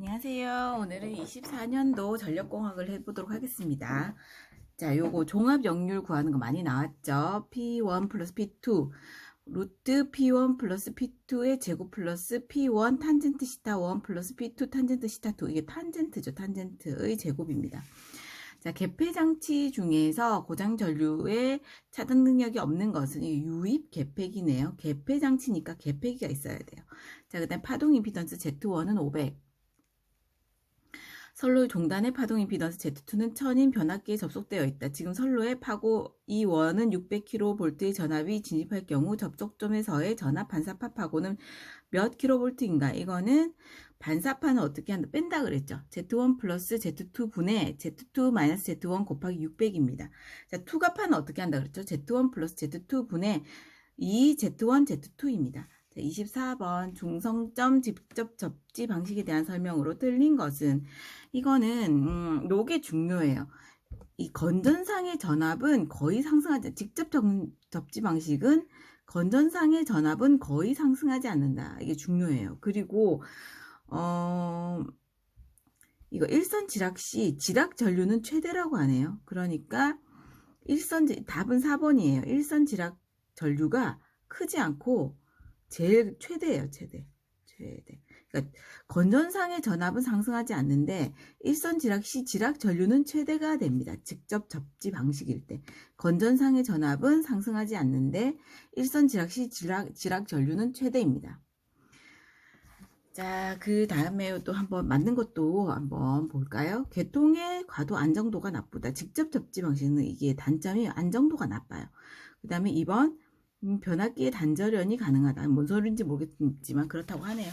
안녕하세요. 오늘은 24년도 전력공학을 해보도록 하겠습니다. 자, 요거 종합 역률 구하는 거 많이 나왔죠. P1 플러스 P2 루트 P1 플러스 P2의 제곱 플러스 P1 탄젠트 시타 1 플러스 P2 탄젠트 시타 2. 이게 탄젠트죠. 탄젠트의 제곱입니다. 자, 개폐장치 중에서 고장전류의 차단 능력이 없는 것은 유입 개폐기네요. 개폐장치니까 개폐기가 있어야 돼요. 자, 그 다음 파동 임피던스 Z1은 500. 선로의 종단의 파동 임피던스 Z2는 1000인 변압기에 접속되어 있다. 지금 선로의 파고 이 원은 600kV의 전압이 진입할 경우 접촉점에서의 전압 반사파 파고는 몇 kV인가? 이거는 반사파는 어떻게 한다? 뺀다 그랬죠. Z1 플러스 Z2 분의 Z2 마이너스 Z1 곱하기 600입니다. 자, 2값파는 어떻게 한다 그랬죠? Z1 플러스 Z2 분의 2Z1 Z2입니다. 24번 중성점 직접 접지 방식에 대한 설명으로 틀린 것은 이거는 요게 중요해요. 이 건전상의 전압은 거의 상승하지 직접 접지 방식은 건전상의 전압은 거의 상승하지 않는다. 이게 중요해요. 그리고 이거 일선 지락 시 지락 전류는 최대라고 하네요. 그러니까 답은 4번이에요. 일선 지락 전류가 크지 않고 제일 최대예요. 최대. 그러니까 건전상의 전압은 상승하지 않는데 일선 지락 시 지락 전류는 최대가 됩니다. 직접 접지 방식일 때. 건전상의 전압은 상승하지 않는데 일선 지락 시 지락 전류는 최대입니다. 자, 그 다음에 또 한번 맞는 것도 한번 볼까요? 개통의 과도 안정도가 나쁘다. 직접 접지 방식은 이게 단점이 안정도가 나빠요. 그 다음에 2번 변압기의 단절연이 가능하다. 뭔 소리인지 모르겠지만 그렇다고 하네요.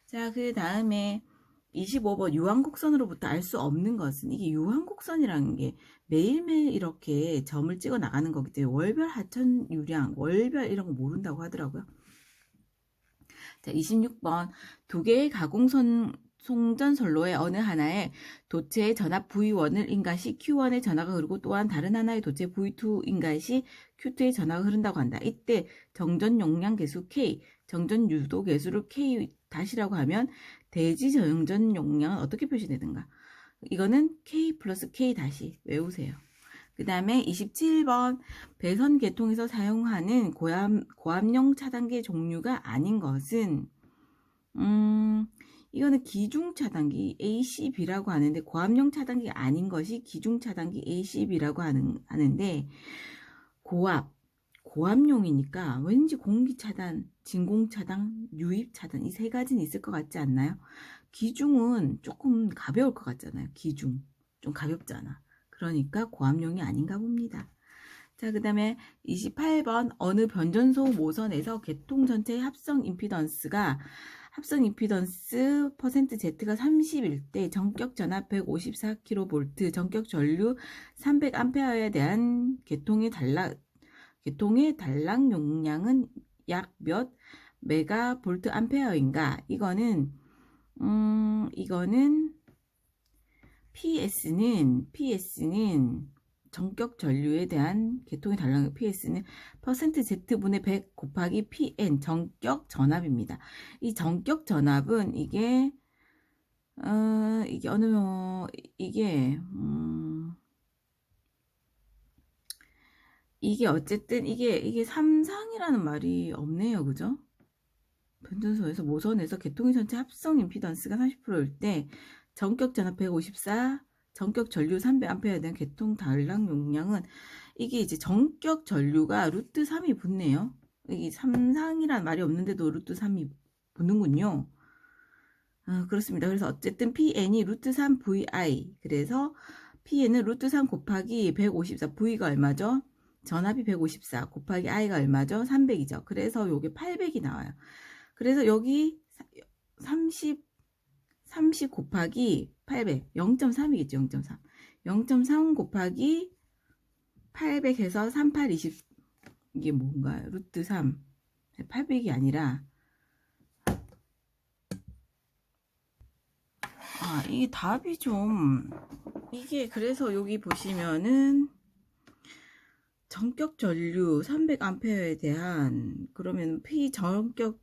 자, 그 다음에 25번 유한곡선으로부터 알 수 없는 것은 이게 유한곡선이라는 게 매일매일 이렇게 점을 찍어 나가는 거기 때문에 월별 하천 유량, 월별 이런 거 모른다고 하더라고요. 자, 26번 두 개의 가공선 송전 선로의 어느 하나에 도체의 전압 V1을 인가시 Q1의 전하가 흐르고 또한 다른 하나의 도체 V2 인가시 Q2의 전하가 흐른다고 한다. 이때 정전 용량 계수 K, 정전 유도 계수를 K 다시라고 하면 대지 정전 용량은 어떻게 표시되는가? 이거는 K 플러스 K 다시 외우세요. 그 다음에 27번 배선 계통에서 사용하는 고압용 차단기 종류가 아닌 것은 이거는 기중 차단기 ACB라고 하는데 고압용 차단기가 아닌 것이 기중 차단기 ACB라고 하는데 고압용이니까 왠지 공기 차단, 진공 차단, 유입 차단 이 세 가지는 있을 것 같지 않나요? 기중은 조금 가벼울 것 같잖아요. 기중 좀 가볍잖아. 그러니까 고압용이 아닌가 봅니다. 자, 그 다음에 28번 어느 변전소 모선에서 계통 전체의 합성 임피던스 퍼센트 Z가 30일 때 전격 전압 154kV, 전격 전류 300A에 대한 계통의 달랑 용량은 약 몇 메가볼트 암페어인가? 이거는 PS는 전격 전류에 대한 계통의 달랑 PS는 퍼센트 Z 분의 100 곱하기 PN 전격 전압입니다. 이 전격 전압은 이게 어쨌든 이게 삼상이라는 말이 없네요. 그죠? 변전소에서 모선에서 계통의 전체 합성 임피던스가 30%일 때 전격 전압 154, 전격 전류 300A에 대한 계통 달랑 용량은 이게 이제 전격 전류가 루트 3이 붙네요. 이게 삼상이란 말이 없는데도 루트 3이 붙는군요. 그렇습니다. 그래서 어쨌든 PN이 루트 3 VI. 그래서 PN은 루트 3 곱하기 154. V가 얼마죠? 전압이 154 곱하기 I가 얼마죠? 300이죠. 그래서 요게 800이 나와요. 그래서 여기 30 곱하기 800 0.3이겠죠. 0.3 0.3 곱하기 800 해서 3820 이게 뭔가요? 루트 3 800이 아니라 이게 답이 좀 이게 그래서 여기 보시면은 전격 전류 300A에 대한 그러면 P 전격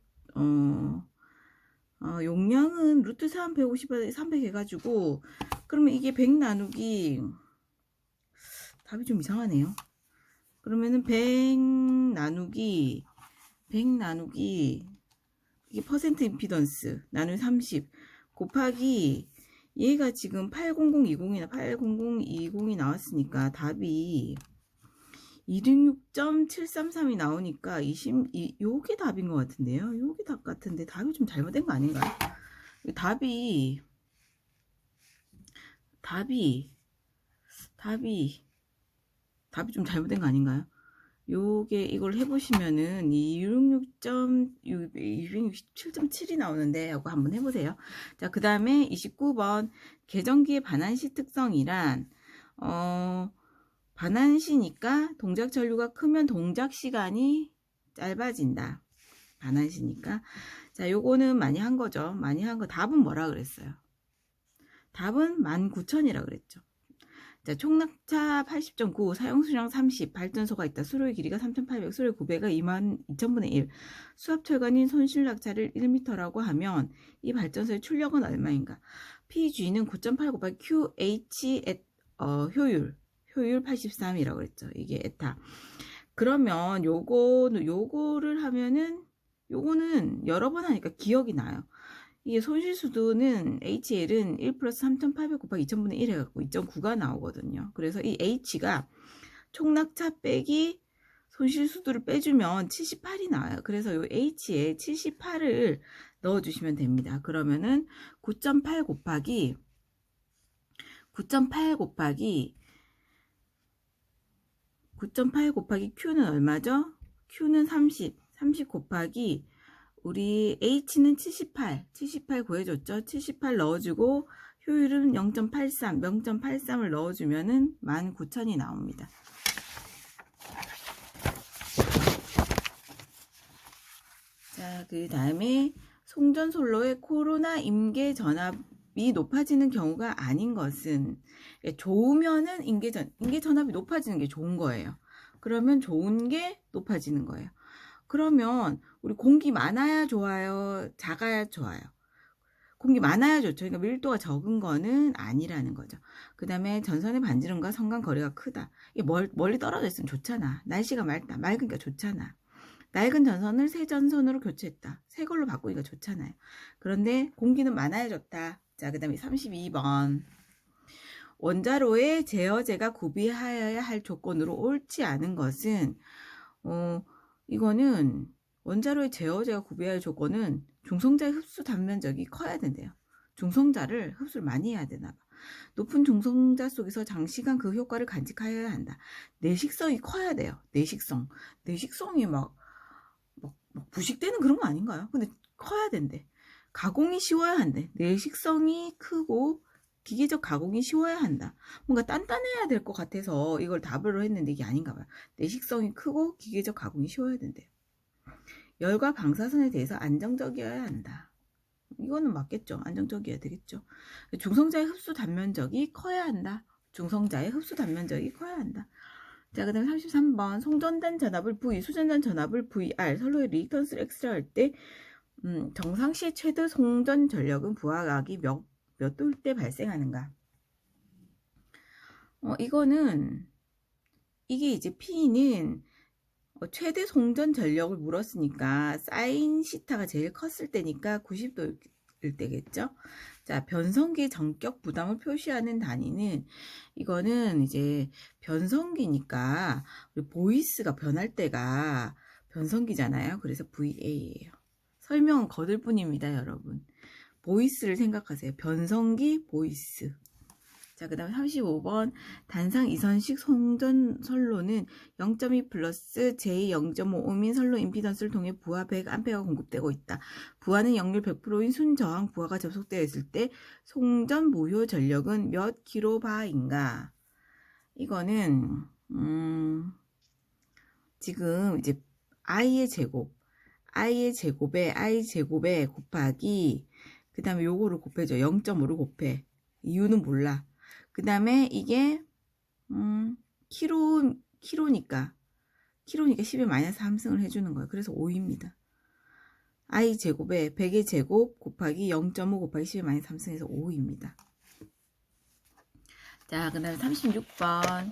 용량은 루트 3 150에 300 해가지고, 그러면 이게 100 나누기, 답이 좀 이상하네요. 그러면은 100 나누기, 이게 퍼센트 임피던스 나누기 30 곱하기, 얘가 지금 80020이나 80020이 나왔으니까 답이 266.733이 나오니까 요게 답인 것 같은데요. 요게 답 같은데 답이 좀 잘못된 거 아닌가요? 답이 좀 잘못된 거 아닌가요? 요게 이걸 해보시면은 267.7이 나오는데 이거 한번 해보세요. 자, 그 다음에 29번 계전기의 반환시 특성이란 반환시니까 동작 전류가 크면 동작 시간이 짧아진다. 반환시니까. 자, 요거는 많이 한 거죠. 많이 한 거. 답은 뭐라 그랬어요? 답은 19,000이라 그랬죠. 자, 총낙차 80.9, 사용수량 30, 발전소가 있다. 수로의 길이가 3,800, 수로의 구배가 22,000분의 1. 수압철관인 손실낙차를 1m라고 하면 이 발전소의 출력은 얼마인가? PG는 9.8 곱하기 QH 효율 83이라고 그랬죠. 이게 에타. 그러면 요거를 하면은 요거는 여러 번 하니까 기억이 나요. 이게 손실수도는 HL은 1 플러스 3,800 곱하기 2000분의 1 해갖고 2.9가 나오거든요. 그래서 이 H가 총낙차 빼기 손실수도를 빼주면 78이 나와요. 그래서 요 H에 78을 넣어주시면 됩니다. 그러면은 9.8 곱하기 Q는 얼마죠? Q는 30 곱하기 우리 H는 78 구해줬죠. 78 넣어주고 효율은 0.83을 넣어주면은 19,000이 나옵니다. 자, 그 다음에 송전솔로의 코로나 임계 전압이 높아지는 경우가 아닌 것은, 좋으면은 임계 전압이 높아지는 게 좋은 거예요. 그러면 좋은 게 높아지는 거예요. 그러면 우리 공기 많아야 좋아요? 작아야 좋아요? 공기 많아야 좋죠. 그러니까 밀도가 적은 거는 아니라는 거죠. 그 다음에 전선의 반지름과 선간 거리가 크다. 이게 멀리 떨어져 있으면 좋잖아. 날씨가 맑으니까 좋잖아. 낡은 전선을 새 전선으로 교체했다. 새 걸로 바꾸니까 좋잖아요. 그런데 공기는 많아야 좋다. 자, 그 다음에 32번. 원자로의 제어제가 구비하여야 할 조건으로 옳지 않은 것은, 이거는 원자로의 제어제가 구비해야 할 조건은 중성자의 흡수 단면적이 커야 된대요. 중성자를 흡수를 많이 해야 되나 봐. 높은 중성자 속에서 장시간 그 효과를 간직하여야 한다. 내식성이 커야 돼요. 내식성이 막 부식되는 그런 거 아닌가요? 근데 커야 된대. 가공이 쉬워야 한대. 내식성이 크고 기계적 가공이 쉬워야 한다. 뭔가 단단해야 될 것 같아서 이걸 답으로 했는데 이게 아닌가 봐요. 내식성이 크고 기계적 가공이 쉬워야 된대요. 열과 방사선에 대해서 안정적이어야 한다. 이거는 맞겠죠. 안정적이어야 되겠죠. 중성자의 흡수 단면적이 커야 한다. 자, 그 다음에 33번. 송전단 전압을 V, 수전단 전압을 VR, 선로의 리액턴스를 X라 할 때, 정상시 최대 송전 전력은 부하각이 몇 돌 때 발생하는가? 이게 이제 P는 최대 송전 전력을 물었으니까 사인 시타가 제일 컸을 때니까 90도일 때겠죠. 자, 변성기의 전격 부담을 표시하는 단위는, 이거는 이제 변성기니까 우리 보이스가 변할 때가 변성기잖아요. 그래서 VA예요. 설명은 거들 뿐입니다, 여러분. 보이스를 생각하세요. 변성기 보이스. 자, 그 다음에 35번. 단상 이선식 송전 선로는 0.2 플러스 J0.5옴인 선로 임피던스를 통해 부하 100A가 공급되고 있다. 부하는 역률 100%인 순저항 부하가 접속되어 있을 때 송전 무효 전력은 몇 킬로바인가? 이거는 지금 이제 i의 제곱에 곱하기, 그 다음에 요거를 곱해줘. 0.5를 곱해. 이유는 몰라. 그 다음에 이게 키로니까 10의 마이너스 3승을 해주는 거예요. 그래서 5입니다. I 제곱에 100의 제곱 곱하기 0.5 곱하기 10의 마이너스 3승에서 5입니다. 자, 그 다음에 36번.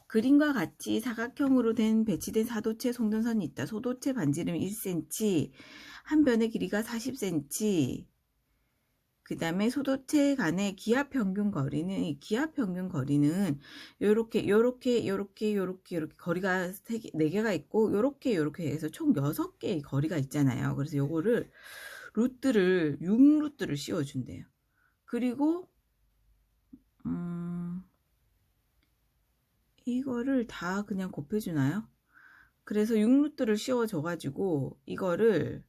그림과 같이 사각형으로 된 배치된 사도체 송전선이 있다. 소도체 반지름이 1cm, 한 변의 길이가 40cm. 그 다음에 소도체 간의 기압 평균 거리는, 이 기압 평균 거리는 요렇게 거리가 4개가 있고, 요렇게 해서 총 6개의 거리가 있잖아요. 그래서 요거를 루트를 6루트를 씌워준대요. 그리고 이거를 다 그냥 곱해주나요? 그래서 6루트를 씌워줘가지고 이거는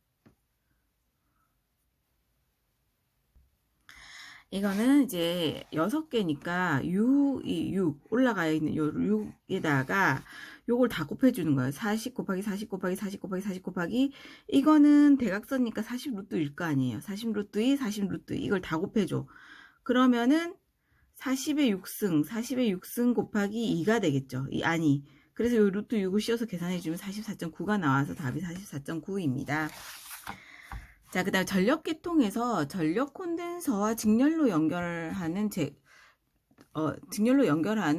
이제 6개니까 6 올라가 있는 요 6에다가 요걸 다 곱해주는 거예요. 40 곱하기 40 곱하기 40 곱하기 40 곱하기, 이거는 대각선이니까 40루트일 거 아니에요. 40루트 2, 40루트 2, 이걸 다 곱해줘. 그러면은 40의 6승 곱하기 2가 되겠죠. 아니, 그래서 요 루트 6을 씌워서 계산해주면 44.9가 나와서 답이 44.9입니다. 자, 그 다음 전력계통에서 전력 콘덴서와 직렬로 연결하는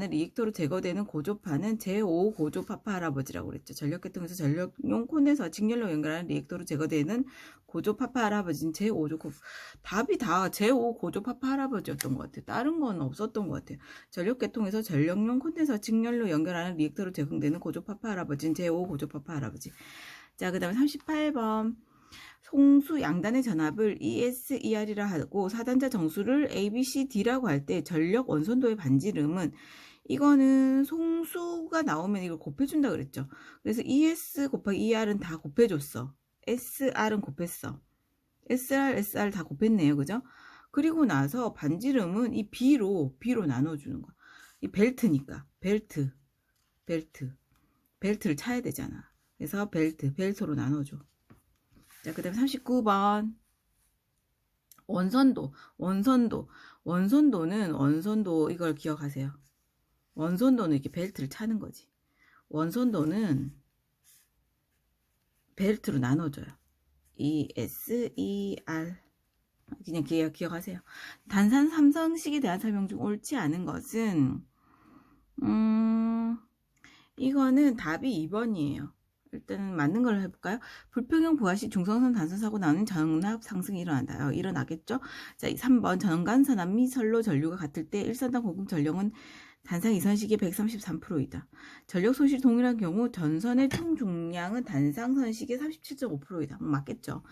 리액터로 제거되는 고조파는 제5 고조파파 할아버지라고 그랬죠. 전력계통에서 전력용 콘덴서와 직렬로 연결하는 리액터로 제거되는 고조파파 할아버지는 제5조. 답이 다 제5 고조파파 할아버지였던 것 같아요. 다른 건 없었던 것 같아요. 전력계통에서 전력용 콘덴서와 직렬로 연결하는 리액터로 제공되는 고조파파 할아버지는 제5 고조파파 할아버지. 자, 그 다음에 38번. 송수 양단의 전압을 ES-ER이라 하고 4단자 정수를 ABCD라고 할 때 전력 원선도의 반지름은, 이거는 송수가 나오면 이걸 곱해준다 그랬죠. 그래서 ES 곱하기 ER은 다 곱해줬어. SR은 곱했어. SR 다 곱했네요. 그죠? 그리고 나서 반지름은 이 B로 나눠주는 거. 이 벨트니까 벨트를 차야 되잖아. 그래서 벨트로 나눠줘. 자, 그 다음에 39번. 원선도, 이걸 기억하세요. 원선도는 이렇게 벨트를 차는 거지. 원선도는 벨트로 나눠줘요. ES-ER. 그냥 기억하세요. 단산 삼성식에 대한 설명 중 옳지 않은 것은, 이거는 답이 2번이에요. 일단 맞는 걸 해볼까요? 불평형 부하시 중성선 단선 사고 나는 전압 상승이 일어난다. 일어나겠죠? 자, 3번 전간선압 및 선로 전류가 같을 때 일선당 공급 전력은 단상 이선식의 133%이다. 전력 손실이 동일한 경우 전선의 총 중량은 단상 선식의 37.5%이다. 맞겠죠?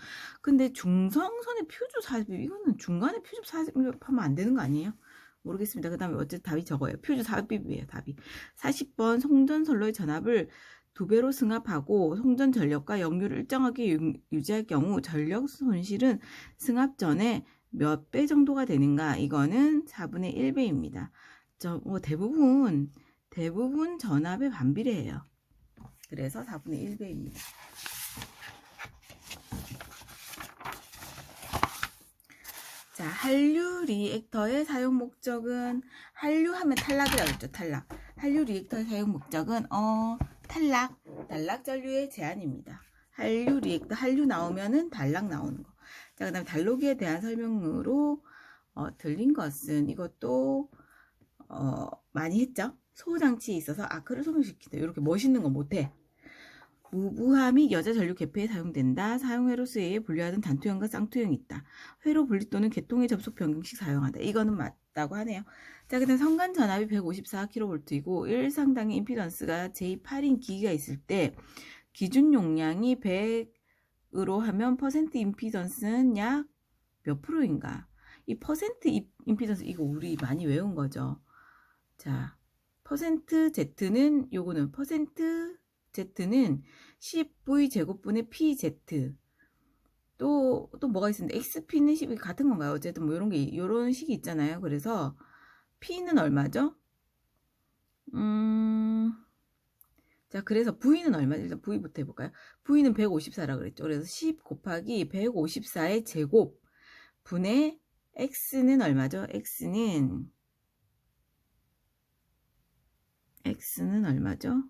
근데 중성선의 표주 삽입, 이거는 중간에 표주 삽입하면 안 되는 거 아니에요? 모르겠습니다. 그 다음에 어쨌든 답이 적어요. 표주 삽입이에요. 답이. 40번 송전선로의 전압을 2배로 승합하고 송전 전력과 역류를 일정하게 유지할 경우 전력 손실은 승합 전에 몇 배 정도가 되는가? 이거는 4분의 1배입니다. 대부분 전압에 반비례해요. 그래서 4분의 1배입니다. 자, 한류 리액터의 사용 목적은, 한류하면 탈락이라고 했죠. 탈락. 한류 리액터의 사용 목적은 탈락 전류의 제한입니다. 한류 리액터, 한류 나오면은 탈락 나오는 거. 자, 그 다음에 달로기에 대한 설명으로 들린 것은, 이것도 많이 했죠. 소장치에 있어서 아크를 소멸시킨다. 이렇게 멋있는 거 못해. 무부하 및 여자 전류 개폐에 사용된다. 사용회로 쓰에 분류하던 단투형과 쌍투형이 있다. 회로 분리 또는 개통의 접속 변경식 사용한다. 이거는 맞다고 하네요. 자, 그다음 성간 전압이 154kV이고 일상당의 임피던스가 J8인 기기가 있을 때 기준 용량이 100으로 하면 퍼센트 임피던스는 약 몇 프로인가? 이 퍼센트 임피던스, 이거 우리 많이 외운 거죠. 자, 퍼센트 Z는, 요거는 퍼센트 Z는 10V 제곱분의 PZ. 또 뭐가 있습니다. XP는 10이 같은 건가요? 어쨌든 뭐 요런 식이 있잖아요. 그래서 P는 얼마죠? 자, 그래서 V는 얼마죠? 일단 V부터 해볼까요? V는 154라 그랬죠. 그래서 10 곱하기 154의 제곱 분의 X는 얼마죠? X는 얼마죠?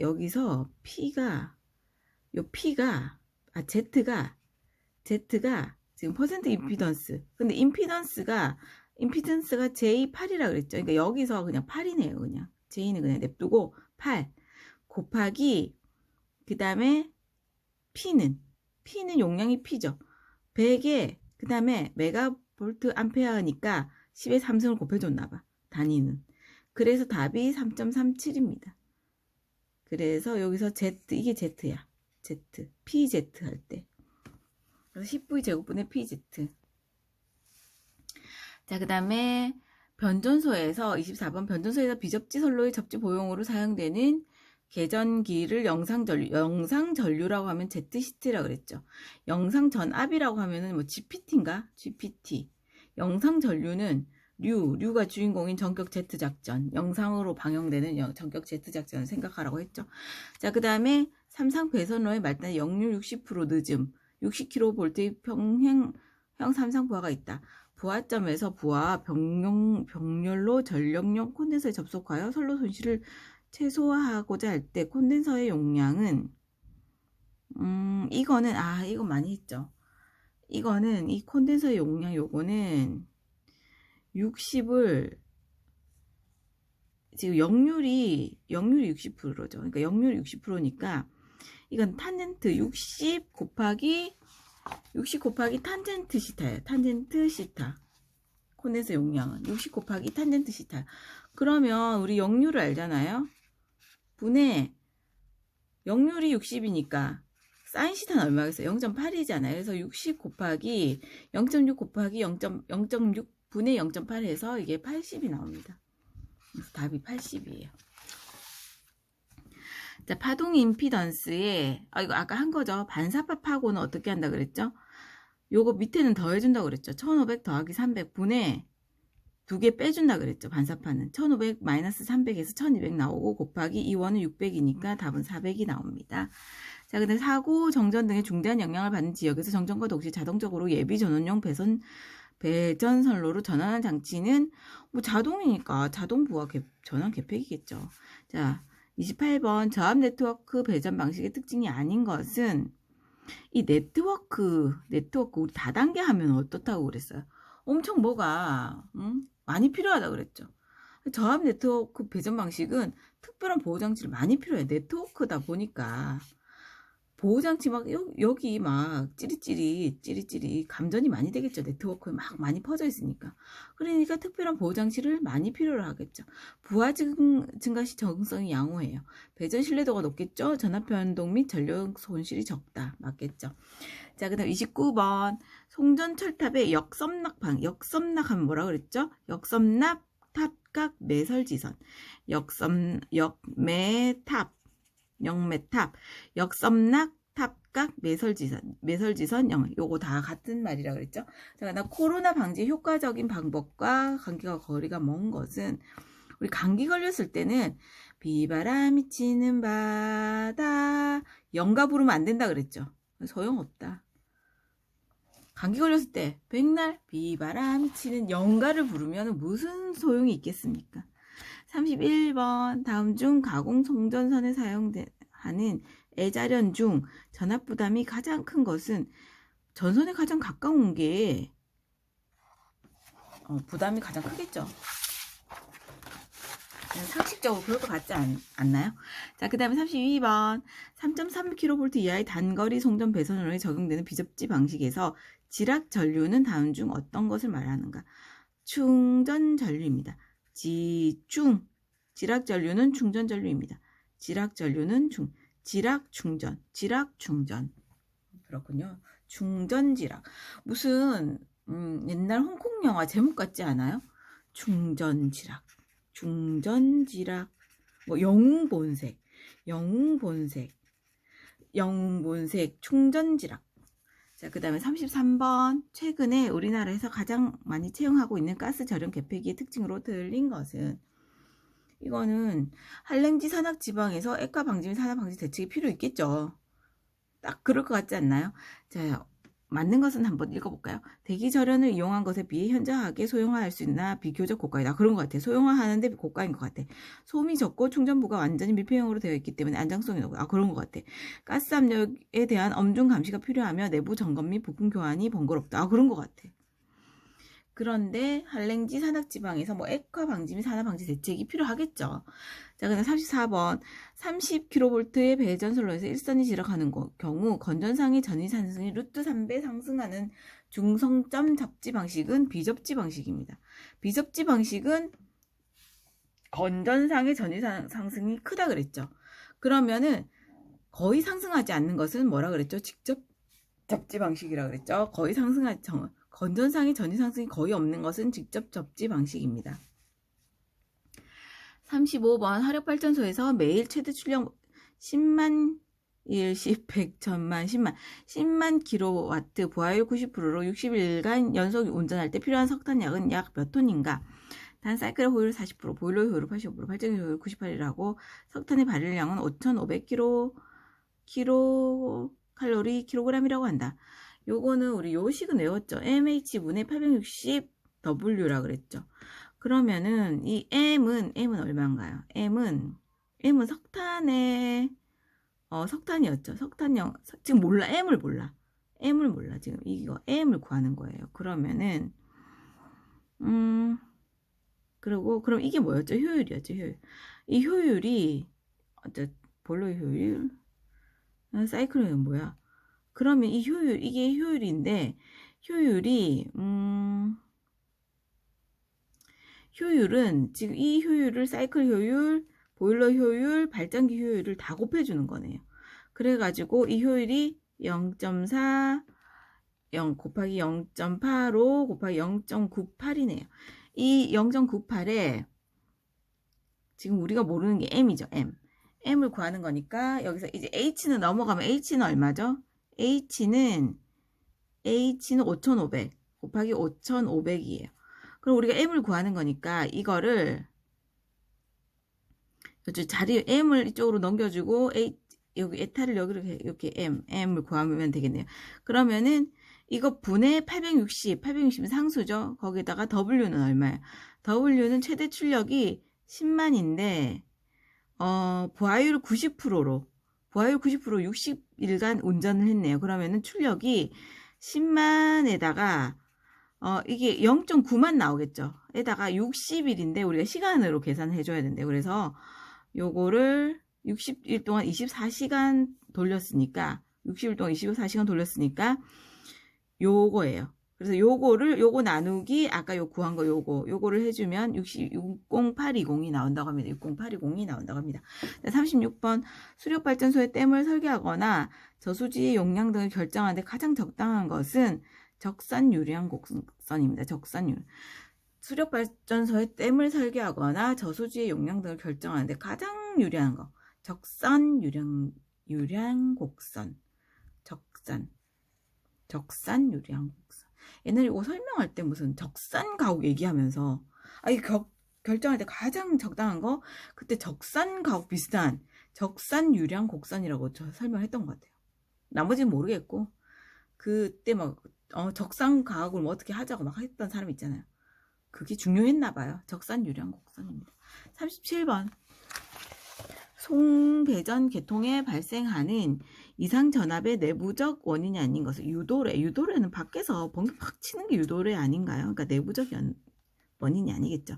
여기서 Z가 지금 퍼센트 임피던스. 근데 임피던스가 J8이라 그랬죠. 그러니까 여기서 그냥 8이네요. 그냥 J는 그냥 냅두고 8 곱하기 그 다음에 P는 용량이 P죠. 100에 그 다음에 메가볼트 암페어니까 10의 3승을 곱해줬나봐. 단위는. 그래서 답이 3.37입니다. 그래서 여기서 이게 Z야. PZ 할 때. 그래서 10V 제곱분의 PZ. 자, 그 다음에 변전소에서 24번 변전소에서 비접지 선로의 접지 보용으로 사용되는 계전기를 영상전류라고 하면 Z시트라고 그랬죠. 영상전압이라고 하면은 뭐 GPT인가? GPT. 영상전류는 류가 주인공인 전격 Z작전, 영상으로 방영되는 전격 Z작전을 생각하라고 했죠. 자, 그 다음에 삼상 배선로의 말단의 역률 60% 늦음, 60kV의 평행 삼상 부하가 있다. 부하점에서 부하 병렬로 전력용 콘덴서에 접속하여 선로 손실을 최소화하고자 할 때 콘덴서의 용량은 이거는 이거 많이 했죠. 이거는 이 콘덴서의 용량 요거는 60을 지금 역률이 60%죠. 그러니까 역률이 60%니까 이건 탄젠트 60 곱하기 탄젠트 시타예요. 탄젠트 시타. 콘덴서 용량은 60 곱하기 탄젠트 시타. 그러면 우리 역률을 알잖아요. 분의 역률이 60이니까 사인 시타는 얼마겠어요? 0.8이잖아요. 그래서 60 곱하기 0.6 곱하기 0.6 분의 0.8 해서 이게 80이 나옵니다. 그래서 답이 80이에요. 자, 파동 임피던스에 이거 아까 한 거죠. 반사파하고는 어떻게 한다 그랬죠? 요거 밑에는 더해준다 그랬죠. 1500 더하기 300 분의 2개 빼준다 그랬죠. 반사파는 1500 마이너스 300에서 1200 나오고 곱하기 2원은 600이니까 답은 400이 나옵니다. 자, 근데 사고, 정전 등의 중대한 영향을 받는 지역에서 정전과 동시에 자동적으로 예비 전원용 배전선로로 전환하는 장치는 뭐 자동이니까 자동 부하 전환 개폐기겠죠. 자, 28번 저압 네트워크 배전 방식의 특징이 아닌 것은 이 네트워크 우리 다단계 하면 어떻다고 그랬어요? 엄청 뭐가 많이 필요하다 그랬죠. 저압 네트워크 배전 방식은 특별한 보호장치를 많이 필요해. 네트워크다 보니까 보호장치 막 여기 막 찌릿찌릿 감전이 많이 되겠죠. 네트워크에 막 많이 퍼져 있으니까. 그러니까 특별한 보호장치를 많이 필요로 하겠죠. 부하 증가 시 적응성이 양호해요. 배전 신뢰도가 높겠죠. 전압 변동 및 전력 손실이 적다. 맞겠죠. 자, 그 다음 29번 송전철탑의 역섬낙하면 뭐라 그랬죠? 역섬납 탑각 매설지선 역매탑 역섬낙 탑각 매설지선 요거 다 같은 말이라 그랬죠. 자, 나 코로나 방지 효과적인 방법과 감기가 거리가 먼 것은 우리 감기 걸렸을 때는 비바람이 치는 바다 영가 부르면 안 된다 그랬죠. 소용없다. 감기 걸렸을 때 백날 비바람이 치는 영가를 부르면 무슨 소용이 있겠습니까? 31번 다음 중 가공 송전선에 사용하는 애자련 중 전압 부담이 가장 큰 것은 전선에 가장 가까운 게 부담이 가장 크겠죠. 상식적으로 그럴 것 같지 않나요? 자, 그 다음에 32번 3.3kV 이하의 단거리 송전 배선로에 적용되는 비접지 방식에서 지락 전류는 다음 중 어떤 것을 말하는가? 충전 전류입니다. 지락 전류는 충전 전류입니다. 지락 충전. 그렇군요. 충전 지락. 무슨 옛날 홍콩 영화 제목 같지 않아요? 충전 지락. 뭐 영웅본색 충전 지락. 자, 그 다음에 33번 최근에 우리나라에서 가장 많이 채용하고 있는 가스 절연 개폐기의 특징으로 들린 것은 이거는 한랭지 산악지방에서 액화 방지 및 산화 방지 대책이 필요 있겠죠. 딱 그럴 것 같지 않나요? 자, 맞는 것은 한번 읽어볼까요? 대기 절연을 이용한 것에 비해 현저하게 소형화할 수 있나 비교적 고가이다. 그런 것 같아요. 소형화하는데 고가인 것 같아. 소음이 적고 충전부가 완전히 밀폐형으로 되어 있기 때문에 안정성이 높고 그런 것 같아. 가스 압력에 대한 엄중 감시가 필요하며 내부 점검 및 부품 교환이 번거롭다. 그런 것 같아. 그런데 한랭지 산악지방에서 뭐 액화 방지 및 산화 방지 대책이 필요하겠죠. 자, 그다음 34번 30kV의 배전선로에서 일선이 지나가는 경우 건전상의 전이산승이 루트 3배 상승하는 중성점 접지 방식은 비접지 방식입니다. 비접지 방식은 건전상의 전이상승이 크다 그랬죠. 그러면은 거의 상승하지 않는 것은 뭐라 그랬죠? 직접 접지 방식이라 그랬죠. 거의 상승하지 건전상의 전이 상승이 거의 없는 것은 직접 접지 방식입니다. 35번 화력발전소에서 매일 최대 출력 10만 1십 100 1000만 10만 킬로와트 부하율 90%로 60일간 연속 운전할 때 필요한 석탄약은 약 몇 톤인가? 단 사이클의 호율 40%, 보일러 효율 85%, 발전기 효율 98이라고 석탄의 발열량은 5,500kcal 킬로그램이라고 한다. 요거는 우리 요식은 외웠죠. MH분의 860W라 그랬죠. 그러면은 이 M은 얼마인가요? M은 석탄이었죠. 석탄형 지금 몰라. M을 몰라. 지금 이거 M을 구하는 거예요. 그러면은 그럼 이게 뭐였죠? 효율이었죠. 이 효율이 보일러의 효율 사이클은 뭐야? 그러면 이게 효율인데, 효율은 지금 이 효율을 사이클 효율, 보일러 효율, 발전기 효율을 다 곱해주는 거네요. 그래가지고 이 효율이 0.4, 0 곱하기 0.85 곱하기 0.98이네요. 이 0.98에 지금 우리가 모르는 게 M이죠. M을 구하는 거니까 여기서 이제 H는 넘어가면 H는 얼마죠? H는 5,500 곱하기 5,500이에요. 그럼 우리가 M을 구하는 거니까 이거를 자리 M을 이쪽으로 넘겨주고 여기 에타를 여기로 이렇게 M을 구하면 되겠네요. 그러면은 이거 분의 860은 상수죠. 거기다가 W는 얼마예요? W는 최대 출력이 10만인데 부하율 90%로 60일간 운전을 했네요. 그러면은 출력이 10만에다가 이게 0.9만 나오겠죠. 에다가 60일인데 우리가 시간으로 계산해 줘야 된대요. 그래서 요거를 60일 동안 24시간 돌렸으니까 60일 동안 24시간 돌렸으니까 요거예요. 그래서 요거 나누기 아까 요 구한 거 요거를 해주면 60820이 나온다고 합니다. 60820이 나온다고 합니다. 36번 수력발전소의 댐을 설계하거나 저수지의 용량 등을 결정하는데 가장 적당한 것은 적산 유량 곡선입니다. 수력발전소의 댐을 설계하거나 저수지의 용량 등을 결정하는데 가장 유리한 거 적산 유량 곡선 적산 유량 곡선. 옛날에 이거 설명할 때 무슨 적산 가옥 얘기하면서 결정할 때 가장 적당한 거 그때 적산 가옥 비슷한 적산 유량 곡선이라고 설명했던 것 같아요. 나머지는 모르겠고 그때 막 적산 가옥을 뭐 어떻게 하자고 막 했던 사람 있잖아요. 그게 중요했나 봐요. 적산 유량 곡선입니다. 37번 송배전 계통에 발생하는 이상 전압의 내부적 원인이 아닌 것은 유도래는 밖에서 번개 팍 치는 게 유도래 아닌가요? 그러니까 내부적 원인이 아니겠죠.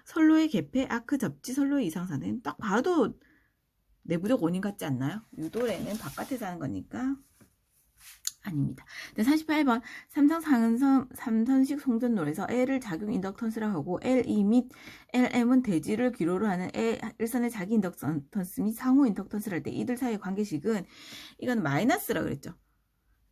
선로의 개폐, 아크 접지, 선로의 이상사는 딱 봐도 내부적 원인 같지 않나요? 유도래는 바깥에서 하는 거니까 아닙니다. 48번 삼성식 송전로에서 L을 작용 인덕턴스라고 하고 L2 및 LM은 대지를 기로로 하는 일선의 자기 인덕턴스 및 상호 인덕턴스를 할 때 이들 사이의 관계식은 이건 마이너스라고 그랬죠.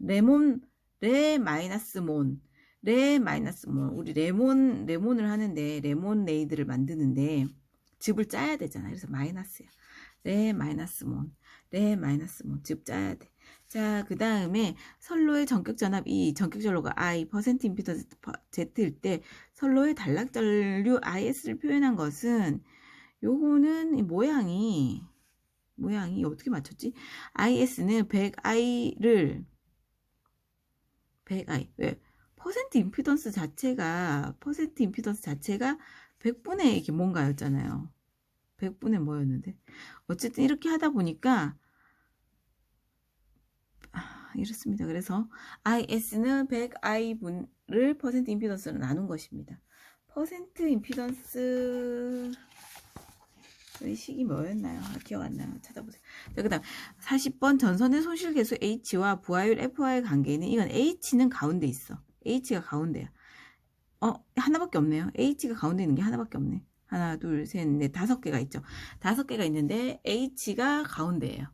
레 마이너스 몬 우리 레몬을 하는데 레몬네이드를 만드는데 즙을 짜야 되잖아요. 그래서 마이너스야. 레 마이너스 몬 즙 짜야 돼. 자, 그 다음에 선로의 전격 전압이 전격 전로가 I 퍼센트 임피던스 Z일 때 선로의 단락 전류 IS를 표현한 것은 요거는 모양이 어떻게 맞췄지? IS는 100I를 100i. 왜? 퍼센트 임피던스 자체가 100분의 이게 뭔가였잖아요. 100분의 뭐였는데. 어쨌든 이렇게 하다 보니까 이렇습니다. 그래서 IS는 100i분을 퍼센트 임피던스로 나눈 것입니다. 퍼센트 임피던스 식이 뭐였나요? 기억 안 나요. 찾아보세요. 자, 그 다음 40번 전선의 손실계수 H와 부하율 F와의 관계는 이건 H는 가운데 있어. H가 가운데야. 하나밖에 없네요. H가 가운데 있는 게 하나밖에 없네. 하나, 둘, 셋, 넷, 5개가 있죠. 5개가 있는데 H가 가운데예요.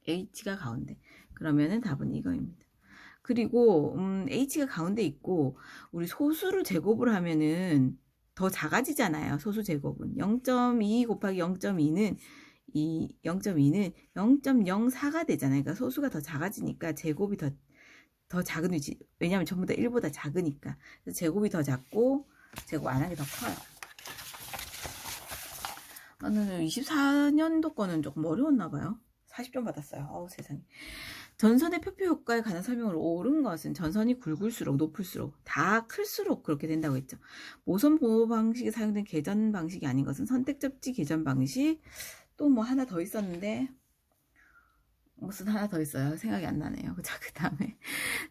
H가 가운데. 그러면은 답은 이거입니다. 그리고 H가 가운데 있고 우리 소수를 제곱을 하면은 더 작아지잖아요. 소수 제곱은 0.2 곱하기 0.2는 0.2는 0.04가 되잖아요. 그러니까 소수가 더 작아지니까 제곱이 더 작은 위치. 왜냐하면 전부 다 1보다 작으니까. 그래서 제곱이 더 작고 제곱 안 하는 게 더 커요. 나는 24년도 거는 조금 어려웠나 봐요. 40점 받았어요. 어우 세상에. 전선의 표표 효과에 관한 설명을 옳은 것은 전선이 굵을수록 높을수록 다 클수록 그렇게 된다고 했죠. 모선 보호 방식에 사용된 계전 방식이 아닌 것은 선택 접지 계전 방식. 또 뭐 하나 더 있었는데 무슨 하나 더 있어요. 생각이 안 나네요. 자, 그 다음에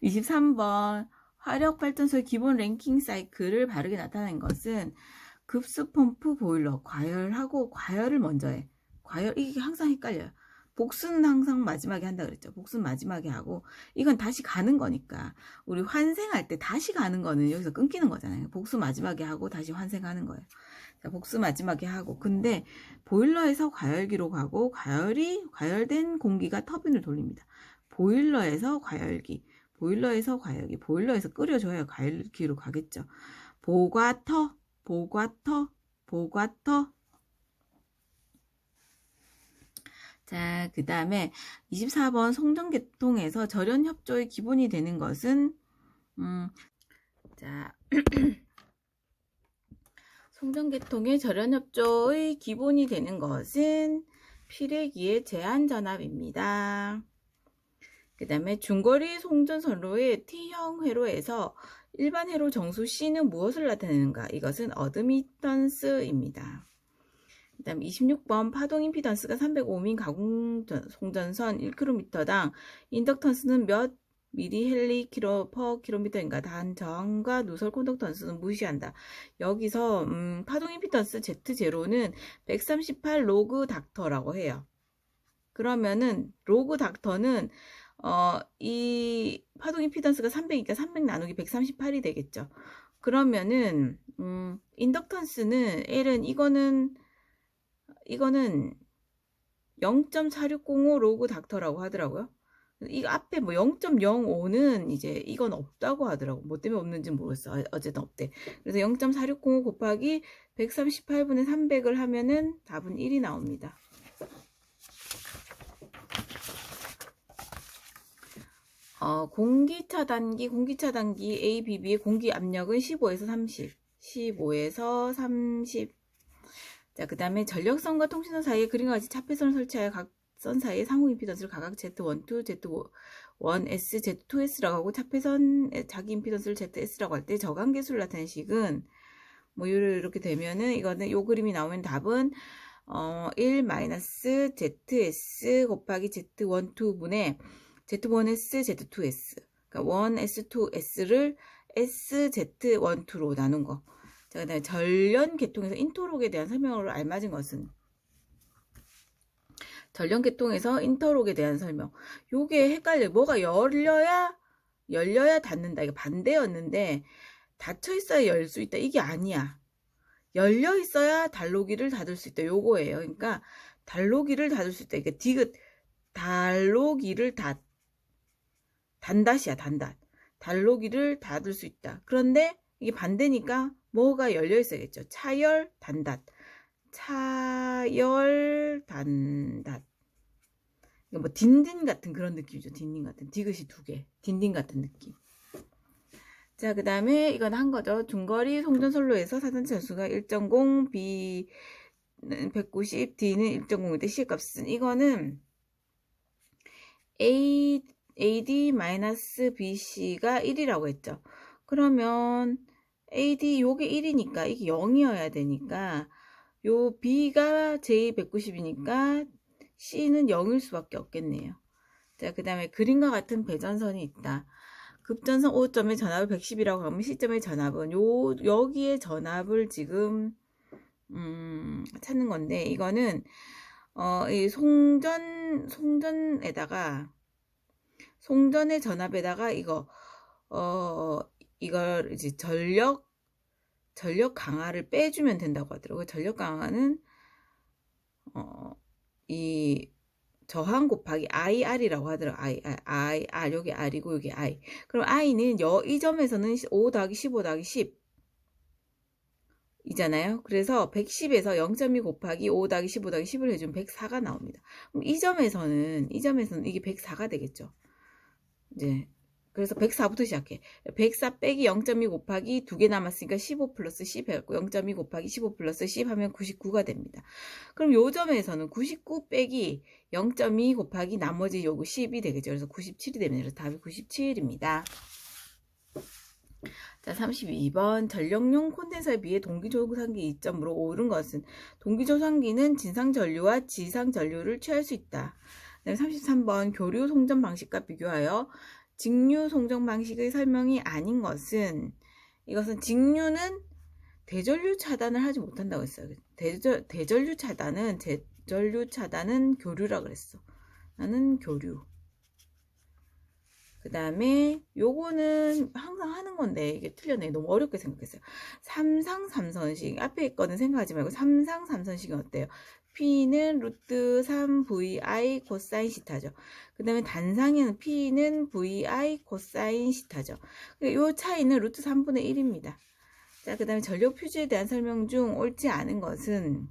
23번 화력발전소의 기본 랭킹 사이클을 바르게 나타낸 것은 급수 펌프 보일러 과열하고 과열을 먼저 해. 과열 이게 항상 헷갈려요. 복수는 항상 마지막에 한다 그랬죠. 복수는 마지막에 하고 이건 다시 가는 거니까 우리 환생할 때 다시 가는 거는 여기서 끊기는 거잖아요. 복수 마지막에 하고 다시 환생하는 거예요. 자, 복수 마지막에 하고 근데 보일러에서 과열기로 가고 과열된 공기가 터빈을 돌립니다. 보일러에서 과열기, 보일러에서 과열기, 보일러에서 끓여줘야 과열기로 가겠죠. 보과터, 보과터. 자, 그 다음에 24번 송전계통에서 절연협조의 기본이 되는 것은 자 송전계통의 절연협조의 기본이 되는 것은 피레기의 제한전압입니다. 그 다음에 중거리 송전선로의 T형 회로에서 일반 회로 정수 C는 무엇을 나타내는가? 이것은 어드미턴스입니다. 그 다음 26번 파동 임피던스가 305민 가공 송전선 1km당 인덕턴스는 몇 미리헬리 퍼 킬로미터인가? 단 저항과 누설 콘덕턴스는 무시한다. 여기서 파동 임피던스 Z0는 138 로그 닥터라고 해요. 그러면은 로그 닥터는 이 파동 임피던스가 300이니까 300 나누기 138이 되겠죠. 그러면은 인덕턴스는 L은 이거는 0.4605 로그 닥터라고 하더라고요. 이 앞에 뭐 0.05는 이제 이건 없다고 하더라고. 뭐 때문에 없는지 모르겠어. 어쨌든 없대. 그래서 0.4605 곱하기 138분의 300을 하면은 답은 1이 나옵니다. 공기차 단기 ABB의 공기 압력은 15에서 30. 15에서 30. 자, 그 다음에 전력선과 통신선 사이에 그림과 같이 차폐선을 설치하여 각 선 사이에 상호 임피던스를 각각 Z12, Z1S, Z2S라고 하고 차폐선 자기 임피던스를 ZS라고 할 때 저간계수를 나타내는 식은 뭐 이렇게 되면은 이거는 요 그림이 나오면 답은 1-ZS 곱하기 Z12분의 Z1S, Z2S 그러니까 1S2S를 SZ12로 나눈 거. 자, 그 다음에 전련계통에서 인터록에 대한 설명으로 알맞은 것은 전련계통에서 인터록에 대한 설명. 요게 헷갈려요. 뭐가 열려야 닫는다. 이게 반대였는데 닫혀 있어야 열 수 있다. 이게 아니야. 열려 있어야 단로기를 닫을 수 있다. 요거예요. 그러니까 단로기를 닫을 수 있다. 이게 디귿 단로기를 단닷이야. 단닷. 단로기를 닫을 수 있다. 그런데 이게 반대니까 뭐가 열려 있어야겠죠. 차열 단닷. 차열 단닷. 뭐 딘딘 같은 그런 느낌이죠. 딘딘 같은. 디귿이 2개. 딘딘 같은 느낌. 자, 그 다음에 이건 한 거죠. 중거리 송전선로에서 사전체 전수가 1.0, B는 190, D는 1.0인데 C의 값은 이거는 A AD-BC가 1이라고 했죠. 그러면 AD 요게 1이니까 이게 0이어야 되니까 요 B가 J190이니까 C는 0일 수밖에 없겠네요. 자, 그 다음에 그림과 같은 배전선이 있다. 급전선 O점의 전압을 110이라고 하면 C점의 전압은 여기에 전압을 지금 찾는 건데, 이거는 이 송전의 전압에다가 이걸 이제 전력 강화를 빼주면 된다고 하더라고요. 전력 강화는 이 저항 곱하기 IR이라고 하더라고요. IR, 여기 R이고 여기 I. 그럼 I는 이 점에서는 5 더하기 15 더하기 10 이잖아요. 그래서 110에서 0.2 곱하기 5 더하기 15 더하기 10을 해주면 104가 나옵니다. 그럼 이 점에서는 이게 104가 되겠죠. 이제 그래서 104부터 시작해. 104 빼기 0.2 곱하기 2개 남았으니까 15 플러스 10 해갖고 0.2 곱하기 15 플러스 10 하면 99가 됩니다. 그럼 요 점에서는 99 빼기 0.2 곱하기 나머지 요거 10이 되겠죠. 그래서 97이 됩니다. 그래서 답이 97입니다. 자, 32번 전력용 콘덴서에 비해 동기조산기 이점으로 옳은 것은 동기조산기는 진상전류와 지상전류를 취할 수 있다. 그다음에 33번 교류 송전 방식과 비교하여 직류 송전 방식의 설명이 아닌 것은 이것은 직류는 대전류 차단을 하지 못한다고 했어요. 대전류 차단은 제전류 차단은 교류라 그랬어. 나는 교류. 그 다음에 요거는 항상 하는 건데 이게 틀렸네. 너무 어렵게 생각했어요. 삼상 3선식 앞에 거는 생각하지 말고 삼상 3선식이 어때요? P는 루트 3VI 코사인 시타죠. 그 다음에 단상에는 P는 VI 코사인 시타죠. 요 차이는 루트 3분의 1입니다. 자, 그 다음에 전력 퓨즈에 대한 설명 중 옳지 않은 것은